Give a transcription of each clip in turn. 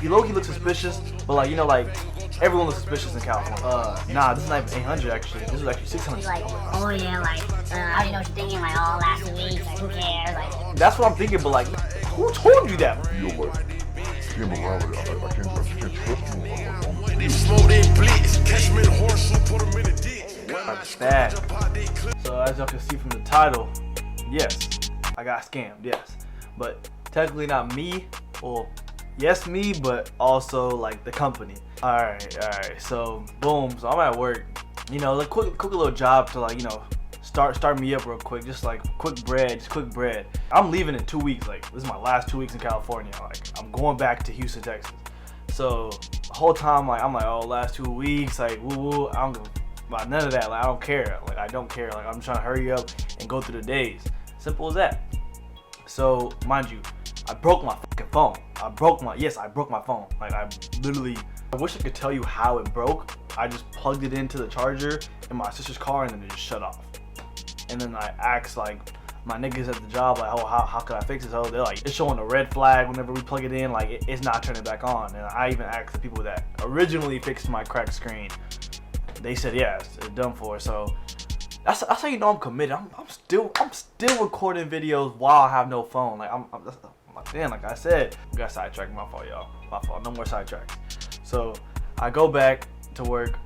He low-key looks suspicious, but like, you know, like, everyone looks suspicious in California. Nah, this is not even 800 actually. This is actually 600. He's like, oh yeah, like, I already know what you're thinking, like, oh, last 2 weeks, like, who cares, like. That's what I'm thinking, but like, who told you that? Yo, like, came around, like, I can't trust you. Bad. So as y'all can see from the title, yes, I got scammed, yes. But technically not me, well, yes me, but also like the company. Alright, so boom, so I'm at work. You know, like quick little job to like, you know, start me up real quick, just like quick bread. I'm leaving in 2 weeks, like this is my last 2 weeks in California. Like I'm going back to Houston, Texas. So the whole time like I'm like, oh, last 2 weeks, like woo, I don't give about none of that. Like I don't care. Like I don't care. Like I'm trying to hurry up and go through the days. Simple as that. So mind you, I broke my fucking phone. I broke my phone. Like I wish I could tell you how it broke. I just plugged it into the charger in my sister's car and then it just shut off. And then I asked like my niggas at the job, like, oh, how could I fix this? Oh, they're like, it's showing a red flag whenever we plug it in, like it's not turning back on. And I even asked the people that originally fixed my cracked screen. They said yes, it's done for. So that's how you know I'm committed. I'm still recording videos while I have no phone. Like I'm like, damn, like I said, we got sidetracked. My fault, y'all. My fault. No more sidetracks. So I go back to work,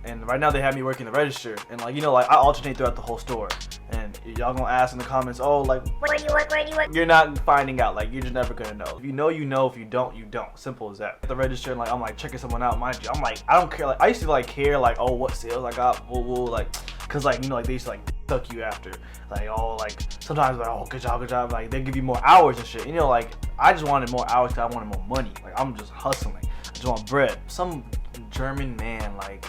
and right now they have me working the register, and like, you know, like I alternate throughout the whole store. And y'all gonna ask in the comments, oh, like, where do you work? You're not finding out. Like, you're just never gonna know. If you know, you know. If you don't, you don't. Simple as that. At the register, and like I'm like checking someone out. Mind you, I'm like, I don't care. Like I used to like care, like, oh, what sales I got, woo, like, cause like, you know, like they used to like suck you after, like, oh, like sometimes like, oh, good job. Like they give you more hours and shit. You know, like I just wanted more hours because I wanted more money. Like I'm just hustling. I just want bread. Some German man like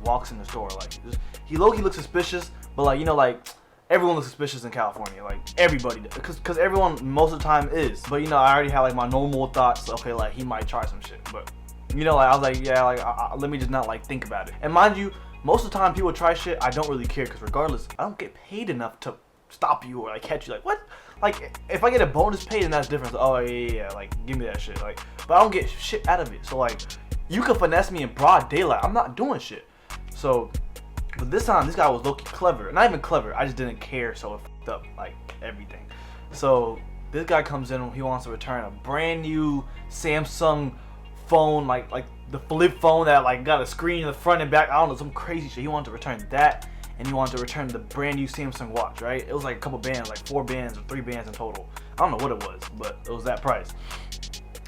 walks in the store, like he low-key looks suspicious, but like, you know, like everyone looks suspicious in California, like everybody does, because everyone most of the time is. But you know, I already have like my normal thoughts, okay, like he might try some shit, but you know, like I was like, yeah, like let me just not like think about it. And mind you, most of the time people try shit, I don't really care, because regardless, I don't get paid enough to stop you or like catch you. Like what? Like if I get a bonus pay, then that's different. So, oh yeah, like give me that shit. Like, but I don't get shit out of it. So like, you can finesse me in broad daylight. I'm not doing shit. So, but this time, this guy was low-key clever. Not even clever. I just didn't care, so it fucked up like everything. So this guy comes in. He wants to return a brand new Samsung phone, like the flip phone that like got a screen in the front and back. I don't know, some crazy shit. He wanted to return that, and he wanted to return the brand new Samsung watch. Right? It was like a couple bands, like 4 bands or 3 bands in total. I don't know what it was, but it was that price.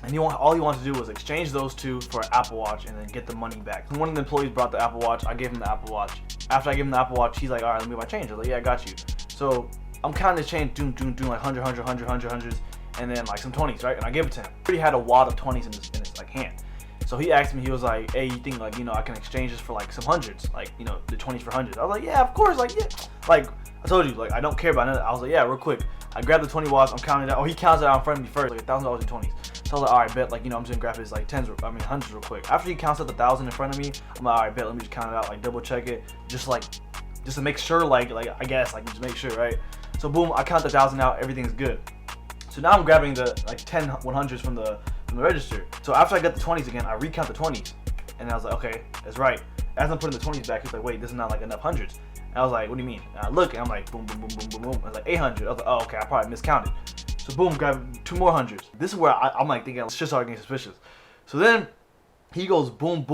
And all he wanted to do was exchange those two for an Apple Watch and then get the money back. One of the employees brought the Apple Watch. I gave him the Apple Watch. After I gave him the Apple Watch, he's like, all right, let me get my change. I was like, yeah, I got you. So I'm counting the change, doing like 100, hundreds, and then like some 20s, right? And I gave it to him. He already had a wad of 20s in his like hand. So he asked me, he was like, hey, you think like, you know, I can exchange this for like some hundreds, like, you know, the 20s for hundreds? I was like, yeah, of course, like, yeah. Like I told you, like I don't care about none of that. I was like, yeah, real quick. I grabbed the 20 watts. I'm counting it out. Oh, he counts it out in front of me first, like $1,000 in 20s. So I was like, all right, bet, like, you know, I'm just gonna grab his like hundreds real quick. After he counts out the 1,000 in front of me, I'm like, all right, bet, let me just count it out, like double check it, just to make sure, like I guess, like just make sure, right? So boom, I count the 1,000 out, everything's good. So now I'm grabbing the like 10 100s from the register. So after I got the 20s again, I recount the 20s, and I was like, okay, that's right. As I'm putting the 20s back, he's like, wait, this is not like enough hundreds. And I was like, what do you mean? And I look, and I'm like, boom. I was like, 800. I was like, oh, okay, I probably miscounted. So boom, grab 2 more hundreds. This is where I'm like thinking, shit started getting suspicious. So then he goes boom.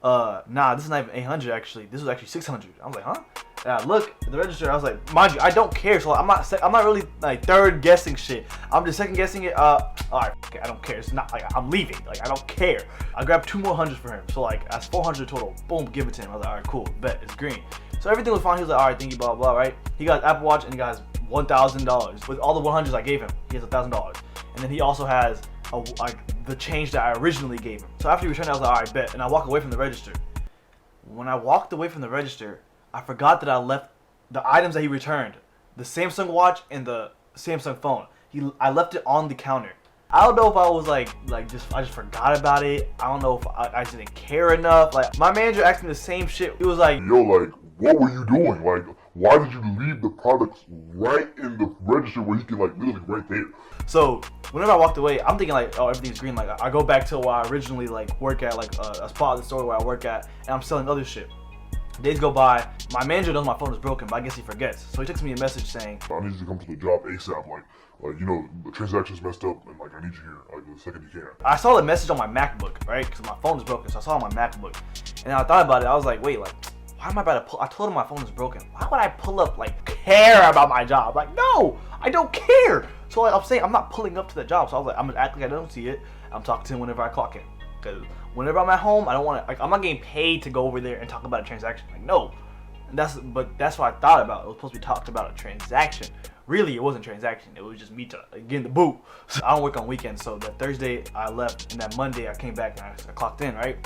Nah, this is not even 800 actually. This was actually 600. I was like, huh? And I look at the register. I was like, mind you, I don't care. So I'm not really like third guessing shit. I'm just second guessing it. All right, okay, I don't care. It's not like I'm leaving. Like I don't care. I grabbed 2 more hundreds for him. So like that's 400 total. Boom, give it to him. I was like, all right, cool, bet, it's green. So everything was fine. He was like, all right, thank you, blah blah, right? He got Apple Watch and he got $1,000 with all the 100s I gave him. He has $1,000, and then he also has the change that I originally gave him. So after he returned, I was like, all right, bet, and I walk away from the register. When I walked away from the register, I forgot that I left the items that he returned, the Samsung watch and the Samsung phone. I left it on the counter. I don't know if I was like I just forgot about it. I don't know if I just didn't care enough. Like my manager asked me the same shit. He was like, yo, like, what were you doing? Like, why did you leave the products right in the register where you can like literally right there? So whenever I walked away, I'm thinking like, oh, everything's green. Like I go back to where I originally like work at, like a spot at the store where I work at, and I'm selling other shit. Days go by, my manager knows my phone is broken, but I guess he forgets. So he texts me a message saying, I need you to come to the job ASAP. Like you know, the transaction's messed up, and like I need you here, like the second you can. I saw the message on my MacBook, right? Because my phone is broken, so I saw it on my MacBook. And I thought about it. I was like, wait, like, why am I about to pull? I told him my phone is broken. Why would I pull up, like, care about my job? Like, no, I don't care. So like, I'm saying I'm not pulling up to the job. So I was like, I'm gonna act like I don't see it. I'm talking to him whenever I clock in. Because whenever I'm at home, I don't want to, like, I'm not getting paid to go over there and talk about a transaction. Like, no. And that's what I thought about. It was supposed to be talked about a transaction. Really, it wasn't a transaction. It was just me getting the boot. So I don't work on weekends. So that Thursday I left, and that Monday I came back and I clocked in, right?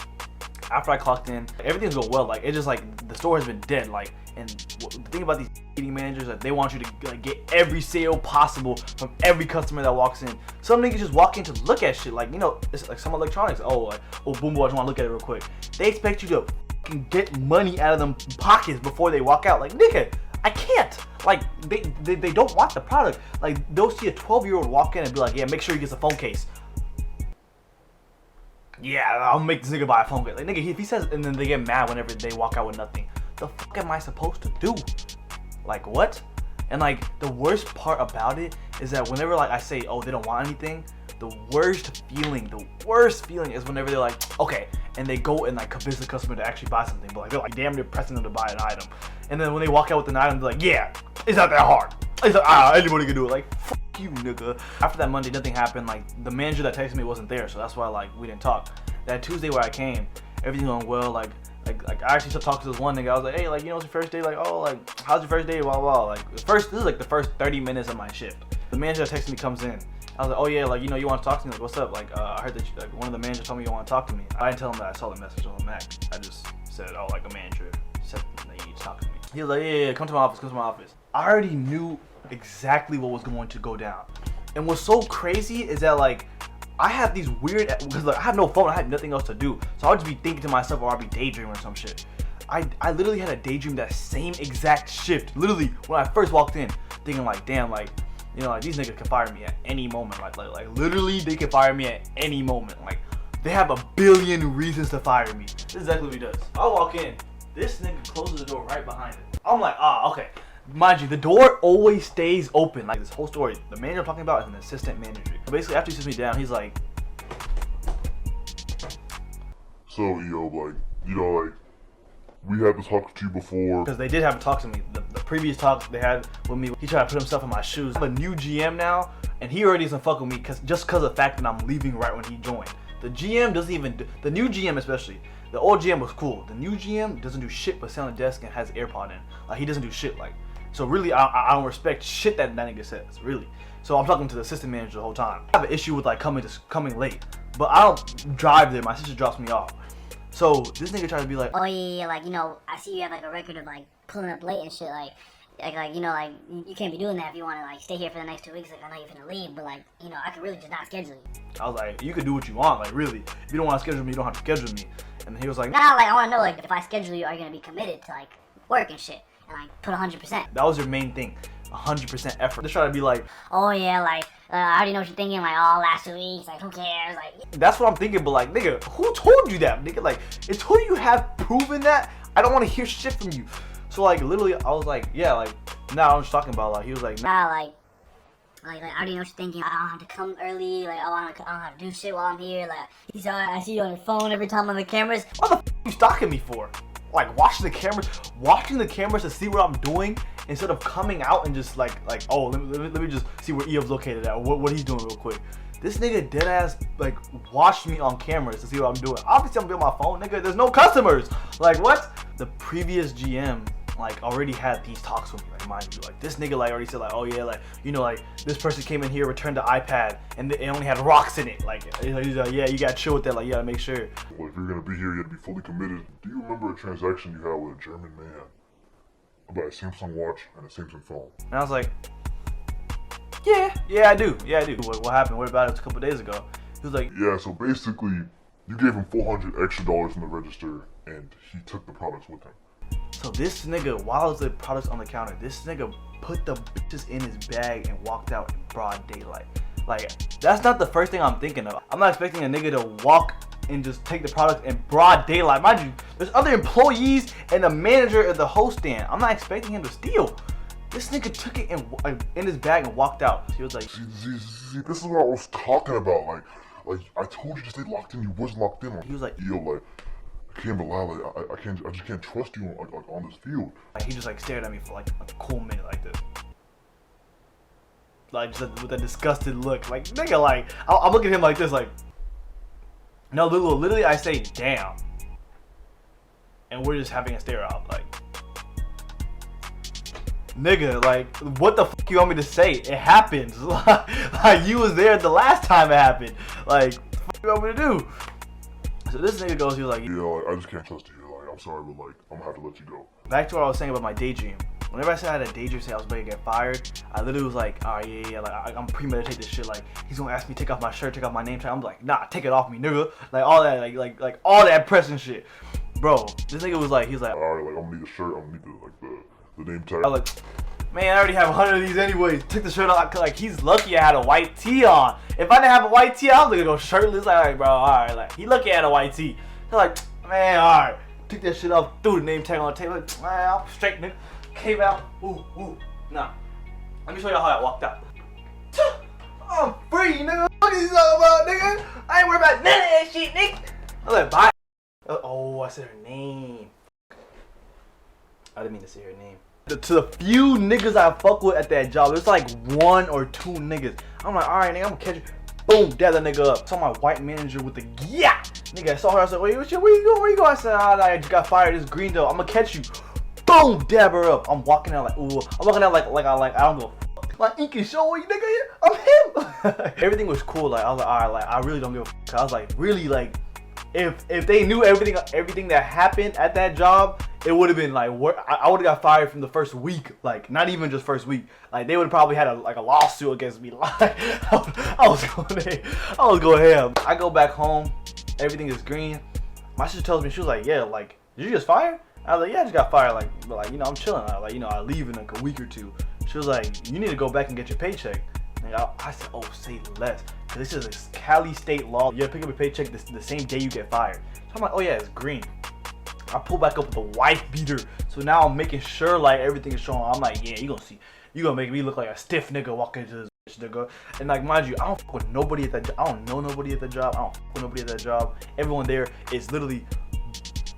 After I clocked in, everything's going well. Like, it's just like the store has been dead. Like, and the thing about these eating managers, like, they want you to like get every sale possible from every customer that walks in. Some niggas just walk in to look at shit. Like, you know, it's like some electronics. Oh, boom, boy, I just want to look at it real quick. They expect you to get money out of them pockets before they walk out. Like, nigga, I can't. Like, they don't want the product. Like, they'll see a 12-year-old walk in and be like, yeah, make sure he gets a phone case. Yeah, I'll make this nigga buy a phone case. Like, nigga, if he says, and then they get mad whenever they walk out with nothing. The fuck am I supposed to do? Like, what? And like, the worst part about it is that whenever like I say, oh, they don't want anything, the worst feeling is whenever they're like, okay, and they go and like convince the customer to actually buy something, but like they're like damn near pressing them to buy an item, and then when they walk out with an item, they're like, yeah, it's not that hard. It's like, anybody can do it. Like, fuck you, nigga. After that Monday, nothing happened. Like, the manager that texted me wasn't there, so that's why like we didn't talk. That Tuesday where I came, everything going well. Like I actually started talking to this one nigga. I was like, hey, like, you know, it's your first day. Like, oh, like, how's your first day? Blah blah. Like, this is like the first 30 minutes of my shift. The manager that texted me comes in. I was like, oh yeah, like, you know, you want to talk to me? Like, what's up? Like, I heard that you, like, one of the managers told me you want to talk to me. I didn't tell him that I saw the message on the Mac. I just said, oh, like, a manager said that you need to talk to me. He was like, yeah, come to my office. I already knew exactly what was going to go down. And what's so crazy is that, like, I have these weird, because like, I have no phone, I have nothing else to do. So I'll just be thinking to myself, or I'll be daydreaming or some shit. I literally had a daydream that same exact shift. Literally, when I first walked in, thinking like, damn, like, you know, like, these niggas can fire me at any moment. Like literally, they can fire me at any moment. Like, they have a billion reasons to fire me. This is exactly what he does. I'll walk in, this nigga closes the door right behind it. I'm like, okay. Mind you, the door always stays open. Like, this whole story, the manager I'm talking about is an assistant manager. So basically, after he sits me down, he's like, so, yo, like, you know, like, we had to talk to you before. Because they did have a talk to me. The previous talk they had with me, he tried to put himself in my shoes. I have a new GM now, and he already doesn't fuck with me just because of the fact that I'm leaving right when he joined. The GM doesn't even, the new GM especially, the old GM was cool. The new GM doesn't do shit but sit on the desk and has AirPod in. Like, he doesn't do shit. Like, so really, I don't respect shit that nigga says, really. So I'm talking to the assistant manager the whole time. I have an issue with like coming late, but I don't drive there. My sister drops me off. So this nigga tried to be like, oh yeah, like, you know, I see you have like a record of like pulling up late and shit. Like you know, like, you can't be doing that if you want to like stay here for the next 2 weeks. Like, I know you're gonna leave, but like, you know, I could really just not schedule you. I was like, you could do what you want. Like, really, if you don't want to schedule me, you don't have to schedule me. And he was like, nah, like, I want to know, like, if I schedule you, are you gonna be committed to like work and shit and like put 100%? That was your main thing. 100% effort. Just try to be like, oh yeah, like, I already know what you're thinking, like, oh, last 2 weeks, like, who cares, like. That's what I'm thinking, but like, nigga, who told you that, nigga? Like, until you have proven that, I don't want to hear shit from you. So like, literally, I was like, yeah, like, nah, I'm just talking about, like, he was like, nah, like, I already know what you're thinking. I don't have to come early, like, I don't have to do shit while I'm here, like, I see you on your phone every time on the cameras. What the f are you stalking me for? Like, watching the cameras to see what I'm doing, instead of coming out and just like, oh, let me just see where Eob's located at, what he's doing real quick. This nigga dead ass like watched me on cameras to see what I'm doing. Obviously I'm doing my phone, nigga. There's no customers. Like, what? The previous GM like already had these talks with me, like, mind you. Like, this nigga like already said like, oh yeah, like, you know, like, this person came in here, returned the iPad, and it only had rocks in it. Like, he's like, yeah, you gotta chill with that. Like, you gotta make sure. Well, if you're gonna be here, you gotta be fully committed. Do you remember a transaction you had with a German man about a Samsung watch and a Samsung phone? And I was like, yeah, I do. What happened? What about it? It was a couple days ago. He was like, yeah, so basically, you gave him $400 extra in the register, and he took the products with him. So this nigga, while the products on the counter, this nigga put the bitches in his bag and walked out in broad daylight. Like, that's not the first thing I'm thinking of. I'm not expecting a nigga to walk and just take the product in broad daylight. Mind you, there's other employees and a manager at the host stand. I'm not expecting him to steal. This nigga took it in his bag and walked out. He was like, See, this is what I was talking about. Like I told you to stay locked in. You was locked in. he was like, Yo, like, I can't lie. Like, I just can't trust you on this field. he just like stared at me for like a cool minute like this. Like, just with a disgusted look. Like, nigga, like, I'm looking at him like this, like, no, literally I say, damn. And we're just having a stare out, like, nigga, like, what the fuck you want me to say? It happens. Like, you was there the last time it happened. Like, what the fuck you want me to do? So this nigga goes, he was like, Yeah, like, I just can't trust you. Like, I'm sorry, but like, I'm gonna have to let you go. back to what I was saying about my daydream. Whenever I said I had a daydream, say I was about to get fired, I literally was like, alright, yeah, like, I'm premeditating this shit. Like, he's gonna ask me to take off my shirt, take off my name tag. I'm like, nah, take it off me, nigga. Like, all that, like all that pressing shit. Bro, this nigga was like, he's like, Alright, like, I'm gonna need a shirt. I'm gonna need the name tag. I was like, man, I already have 100 of these anyways. Took the shirt off, like, he's lucky I had a white tee on. If I didn't have a white tee, I was gonna go shirtless. Like, alright, bro, alright. Like, he lucky I had a white tee. He's like, man, alright. Took that shit off, threw the name tag on the table. Like, man, I'm straight, nigga. Came out, ooh, nah. Let me show y'all how I walked out. I'm free, nigga. What are you talking about, nigga? I ain't worried about none of that shit, nigga. I was like, bye. Oh, I said her name. I didn't mean to say her name. To the few niggas I fuck with at that job, it's like 1 or 2 niggas. I'm like, alright, nigga, I'm gonna catch you. Boom, dab that nigga up. Saw my white manager with the yeah. Nigga, I saw her. I said, wait, where you going? Where you going? I said, I just got fired. This green though. I'm gonna catch you. Boom, dab her up. I'm walking out like, ooh. I'm walking out like I don't give a fuck. Like, Ink and Show, you nigga, I'm him. Everything was cool. Like, I was like, alright, like, I really don't give a fuck. I was like, really, like, if they knew everything that happened at that job, it would have been like, I would have got fired from the first week. Like, not even just first week. Like, they would have probably had a lawsuit against me. Like, I was going ham. I go back home. Everything is green. My sister tells me, she was like, yeah, like, did you just fire? I was like, yeah, I just got fired. Like, you know, I'm chilling. I leave in like a week or 2. She was like, you need to go back and get your paycheck. And I said, oh, say less. Cause this is a Cali state law. You gotta pick up your paycheck the same day you get fired. So I'm like, oh yeah, it's green. I pull back up with the wife beater. So now I'm making sure like everything is showing. I'm like, yeah, you gonna make me look like a stiff nigga walking into this bitch, nigga. And like, mind you, I don't fuck with nobody at that job. I don't know nobody at that job. I don't fuck with nobody at that job. Everyone there is literally,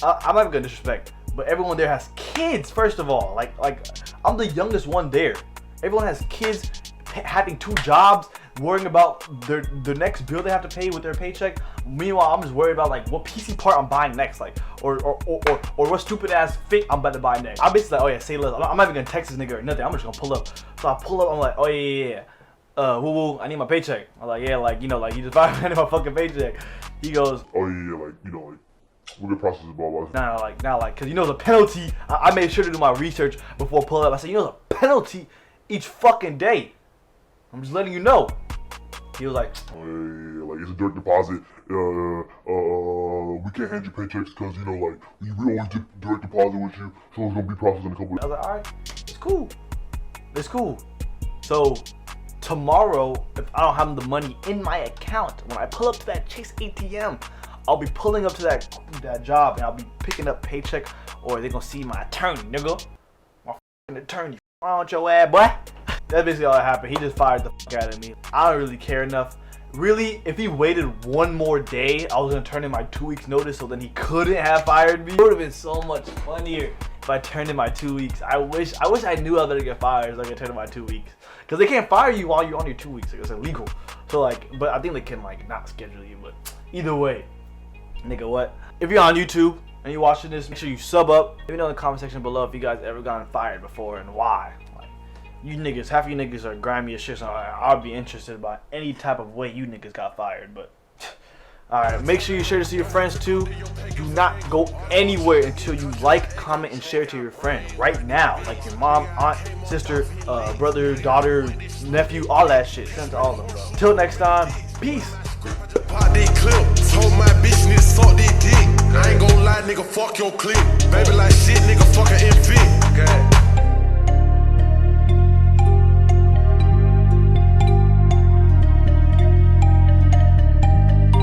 I'm not even gonna disrespect, but everyone there has kids, first of all. Like I'm the youngest one there. Everyone has kids, having 2 jobs, worrying about their next bill they have to pay with their paycheck. Meanwhile, I'm just worried about like what PC part I'm buying next, like or what stupid ass fit I'm about to buy next. I'm basically like, oh yeah, say less. I'm not even gonna text this nigga or nothing. I'm just gonna pull up. So I pull up. I'm like, oh yeah. Woo, I need my paycheck. I'm like, yeah, like, you know, like, you just buy me my fucking paycheck. He goes, oh yeah, like, you know, like, we're gonna process it, blah, blah. Nah, like, cause you know the penalty. I made sure to do my research before pulling up. I said, you know the penalty each fucking day. I'm just letting you know. He was like, oh yeah, like, it's a direct deposit. We can't hand you paychecks because, you know, like, we always get direct deposit with you, so it's gonna be processed in a couple I was like, alright, it's cool. So tomorrow, if I don't have the money in my account, when I pull up to that Chase ATM, I'll be pulling up to that job and I'll be picking up paycheck, or they're gonna see my attorney, nigga. My fucking attorney. Around your ass, boy. That's basically all that happened. He just fired the fuck out of me. I don't really care enough. Really, if he waited 1 more day, I was gonna turn in my 2 weeks notice, so then he couldn't have fired me. It would have been so much funnier if I turned in my 2 weeks. I wish I knew I was gonna get fired so I could turn in my 2 weeks. Cause they can't fire you while you're on your 2 weeks. Like, it's illegal. So like, but I think they can like not schedule you. But either way, nigga, what? If you're on YouTube and you're watching this, make sure you sub up. Let me know in the comment section below if you guys ever gotten fired before and why. Like, you niggas, half of you niggas are grimy as shit, so I'll be interested by any type of way you niggas got fired. But alright, make sure you share this to your friends too. Do not go anywhere until you like, comment, and share to your friends right now. Like your mom, aunt, sister, brother, daughter, nephew, all that shit. Send to all of them, bro. Until next time, peace. Pop that clip, told my bitch need to suck that dick. I ain't gon' lie. ride, nigga, fuck your clique. Baby like shit, nigga, fuck an infant. Okay.